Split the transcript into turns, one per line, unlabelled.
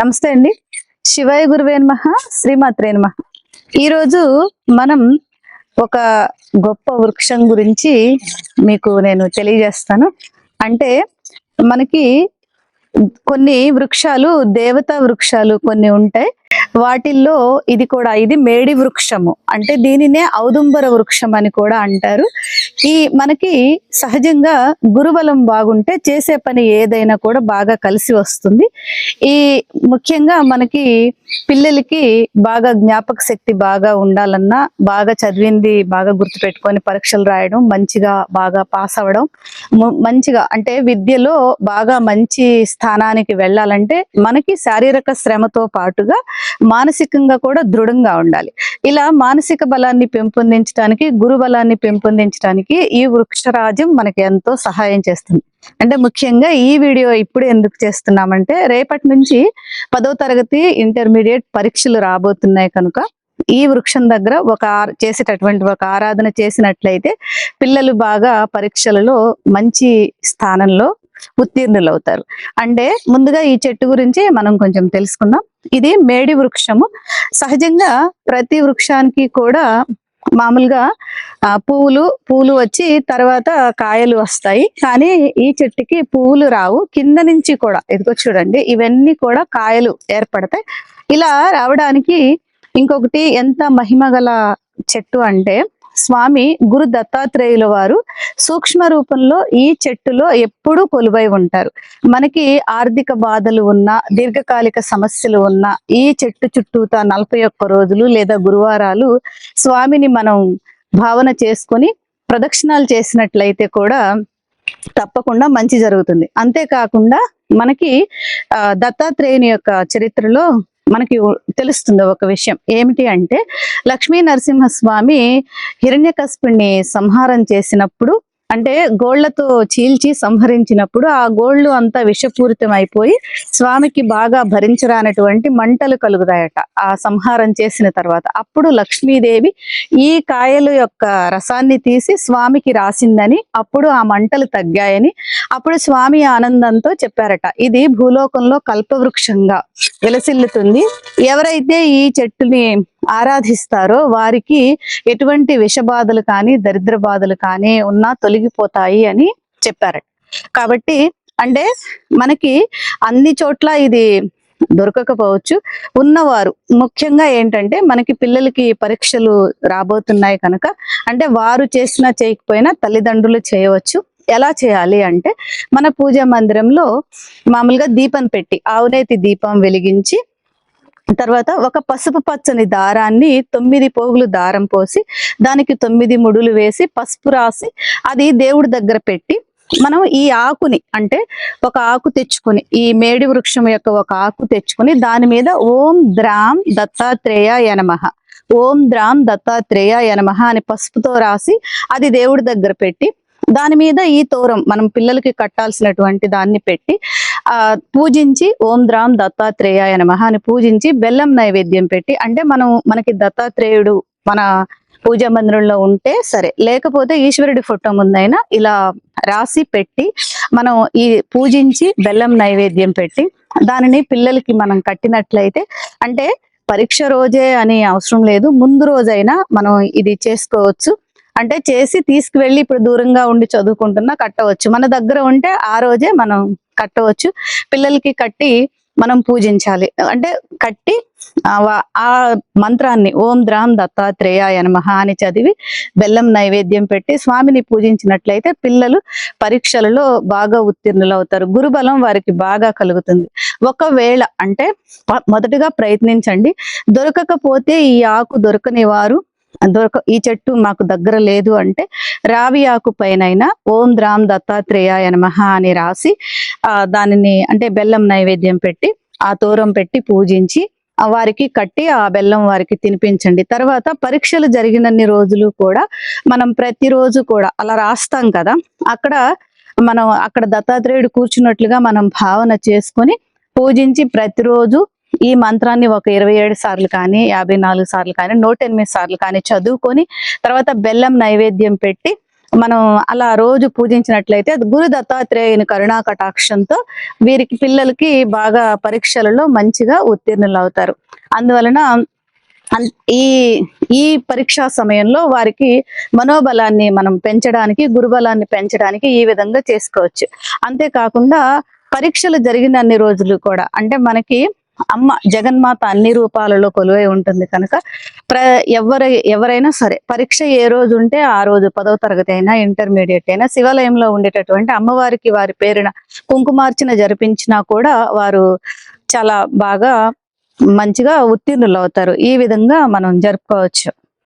నమస్తే అండి. శివాయ గురువే నమః. శ్రీమాత్రే నమః. ఈరోజు మనం ఒక గొప్ప వృక్షం గురించి మీకు నేను తెలియజేస్తాను. అంటే మనకి కొన్ని వృక్షాలు దేవతా వృక్షాలు కొన్ని ఉంటాయి. వాటిల్లో ఇది మేడి వృక్షము. అంటే దీనినే ఔదుంబర వృక్షం అని కూడా అంటారు. మనకి సహజంగా గురుబలం బాగుంటే చేసే పని ఏదైనా కూడా బాగా కలిసి వస్తుంది. ముఖ్యంగా మనకి పిల్లలకి బాగా జ్ఞాపక శక్తి బాగా ఉండాలన్నా, బాగా చదివింది బాగా గుర్తుపెట్టుకొని పరీక్షలు రాయడం, మంచిగా బాగా పాస్ అవ్వడం, మంచిగా అంటే విద్యలో బాగా మంచి స్థానానికి వెళ్ళాలంటే మనకి శారీరక శ్రమతో పాటుగా మానసికంగా కూడా దృఢంగా ఉండాలి. ఇలా మానసిక బలాన్ని పెంపొందించడానికి, గురు బలాన్ని పెంపొందించడానికి ఈ వృక్షరాజ్యం మనకి ఎంతో సహాయం చేస్తుంది. అంటే ముఖ్యంగా ఈ వీడియో ఇప్పుడు ఎందుకు చేస్తున్నామంటే, రేపటి నుంచి 10వ తరగతి ఇంటర్మీడియట్ పరీక్షలు రాబోతున్నాయి కనుక ఈ వృక్షం దగ్గర చేసేటటువంటి ఒక ఆరాధన చేసినట్లయితే పిల్లలు బాగా పరీక్షలలో మంచి స్థానంలో ఉత్తీర్ణులవుతారు. అంటే ముందుగా ఈ చెట్టు గురించి మనం కొంచెం తెలుసుకుందాం. ఇది మేడి వృక్షము. సహజంగా ప్రతి వృక్షానికి కూడా మామూలుగా పువ్వులు వచ్చి తర్వాత కాయలు వస్తాయి. కానీ ఈ చెట్టుకి పువ్వులు రావు. కింద నుంచి కూడా ఇదిగో చూడండి, ఇవన్నీ కూడా కాయలు ఏర్పడతాయి. ఇలా రావడానికి ఇంకొకటి ఎంత మహిమ గల చెట్టు అంటే, స్వామి గురు దత్తాత్రేయుల వారు సూక్ష్మ రూపంలో ఈ చెట్టులో ఎప్పుడూ కొలువై ఉంటారు. మనకి ఆర్థిక బాధలు ఉన్నా, దీర్ఘకాలిక సమస్యలు ఉన్నా ఈ చెట్టు చుట్టూతా 41 రోజులు లేదా గురువారాలు స్వామిని మనం భావన చేసుకొని ప్రదక్షిణాలు చేసినట్లయితే కూడా తప్పకుండా మంచి జరుగుతుంది. అంతేకాకుండా మనకి దత్తాత్రేయుని యొక్క చరిత్రలో మనకి తెలుస్తుంది ఒక విషయం. ఏమిటి అంటే, లక్ష్మీ నరసింహస్వామి హిరణ్యకశిపుణ్ణి సంహారం చేసినప్పుడు, అంటే గోళ్లతో చీల్చి సంహరించినప్పుడు ఆ గోళ్లు అంతా విషపూరితం అయిపోయి స్వామికి బాగా భరించరానటువంటి మంటలు కలుగుతాయట ఆ సంహారం చేసిన తర్వాత. అప్పుడు లక్ష్మీదేవి ఈ కాయలు యొక్క రసాన్ని తీసి స్వామికి రాసిందని, అప్పుడు ఆ మంటలు తగ్గాయని అప్పుడు స్వామి ఆనందంతో చెప్పారట. ఇది భూలోకంలో కల్పవృక్షంగా విలసిల్లుతుంది. ఎవరైతే ఈ చెట్టుని ఆరాధిస్తారో వారికి ఎటువంటి విషబాధలు కానీ దరిద్ర బాధలు కానీ ఉన్నా తొలగిపోతాయి అని చెప్పారట. కాబట్టి అంటే మనకి అన్ని చోట్ల ఇది దొరకకపోవచ్చు. ఉన్నవారు ముఖ్యంగా ఏంటంటే, మనకి పిల్లలకి పరీక్షలు రాబోతున్నాయి కనుక, అంటే వారు చేసినా చేయకపోయినా తల్లిదండ్రులు చేయవచ్చు. ఎలా చేయాలి అంటే, మన పూజా మందిరంలో మామూలుగా దీపం పెట్టి ఆవునేతి దీపం వెలిగించి తర్వాత ఒక పసుపు పచ్చని దారాన్ని 9 పోగులు దారం పోసి దానికి 9 ముడులు వేసి పసుపు రాసి అది దేవుడి దగ్గర పెట్టి, మనం ఈ ఆకుని అంటే ఒక ఆకు తెచ్చుకొని, ఈ మేడి వృక్షం యొక్క ఒక ఆకు తెచ్చుకొని దాని మీద ఓం ద్రాం దత్తాత్రేయాయ నమః, ఓం ద్రాం దత్తాత్రేయాయ నమః అని పసుపుతో రాసి అది దేవుడి దగ్గర పెట్టి, దాని మీద ఈ తోరం మనం పిల్లలకి కట్టాల్సినటువంటి దాన్ని పెట్టి పూజించి ఓం ద్రాం దత్తాత్రేయాయ నమః అని పూజించి బెల్లం నైవేద్యం పెట్టి, అంటే మనకి దత్తాత్రేయుడు మన పూజా మందిరంలో ఉంటే సరే, లేకపోతే ఈశ్వరుడి ఫోటో ముందైనా ఇలా రాసి పెట్టి మనం ఈ పూజించి బెల్లం నైవేద్యం పెట్టి దానిని పిల్లలకి మనం కట్టినట్లయితే, అంటే పరీక్ష రోజే అని అవసరం లేదు, ముందు రోజైనా మనం ఇది చేసుకోవచ్చు. అంటే చేసి తీసుకువెళ్ళి ఇప్పుడు దూరంగా ఉండి చదువుకుంటున్నా కట్టవచ్చు. మన దగ్గర ఉంటే ఆ రోజే మనం కట్టవచ్చు. పిల్లలకి కట్టి మనం పూజించాలి. అంటే కట్టి ఆ మంత్రాన్ని ఓం ద్రాం దత్తాత్రేయాయ నమః అని చదివి బెల్లం నైవేద్యం పెట్టి స్వామిని పూజించినట్లయితే పిల్లలు పరీక్షలలో బాగా ఉత్తీర్ణులు అవుతారు. గురుబలం వారికి బాగా కలుగుతుంది. ఒకవేళ అంటే మొదటగా ప్రయత్నించండి. దొరకకపోతే ఈ ఆకు దొరకని వారు, ఈ చెట్టు మాకు దగ్గర లేదు అంటే రావి ఆకు పైన ఓం ద్రాం దత్తాత్రేయాయ నమః అని రాసి దానిని అంటే బెల్లం నైవేద్యం పెట్టి ఆ తోరం పెట్టి పూజించి వారికి కట్టి ఆ బెల్లం వారికి తినిపించండి. తర్వాత పరీక్షలు జరిగినన్ని రోజులు కూడా మనం ప్రతిరోజు కూడా అలా రాస్తాం కదా, అక్కడ దత్తాత్రేయుడు కూర్చున్నట్లుగా మనం భావన చేసుకొని పూజించి ప్రతిరోజు ఈ మంత్రాన్ని ఒక 27 సార్లు కానీ 54 సార్లు కానీ 108 సార్లు కానీ చదువుకొని తర్వాత బెల్లం నైవేద్యం పెట్టి మనం అలా రోజు పూజించినట్లయితే అది గురు దత్తాత్రేయుని కరుణా కటాక్షంతో వీరికి పిల్లలకి బాగా పరీక్షలలో మంచిగా ఉత్తీర్ణులు అవుతారు. అందువలన ఈ ఈ పరీక్షా సమయంలో వారికి మనోబలాన్ని మనం పెంచడానికి, గురుబలాన్ని పెంచడానికి ఈ విధంగా చేసుకోవచ్చు. అంతేకాకుండా పరీక్షలు జరిగిన అన్ని రోజులు కూడా అంటే మనకి అమ్మ జగన్మాత అన్ని రూపాలలో కొలువై ఉంటుంది కనుక ఎవరైనా సరే పరీక్ష ఏ రోజు ఉంటే ఆ రోజు 10వ తరగతి అయినా ఇంటర్మీడియట్ అయినా శివాలయంలో ఉండేటటువంటి అమ్మవారికి వారి పేరున కుంకుమార్చన జరిపించినా కూడా వారు చాలా బాగా మంచిగా ఉత్తీర్ణులు అవుతారు. ఈ విధంగా మనం జరుపుకోవచ్చు.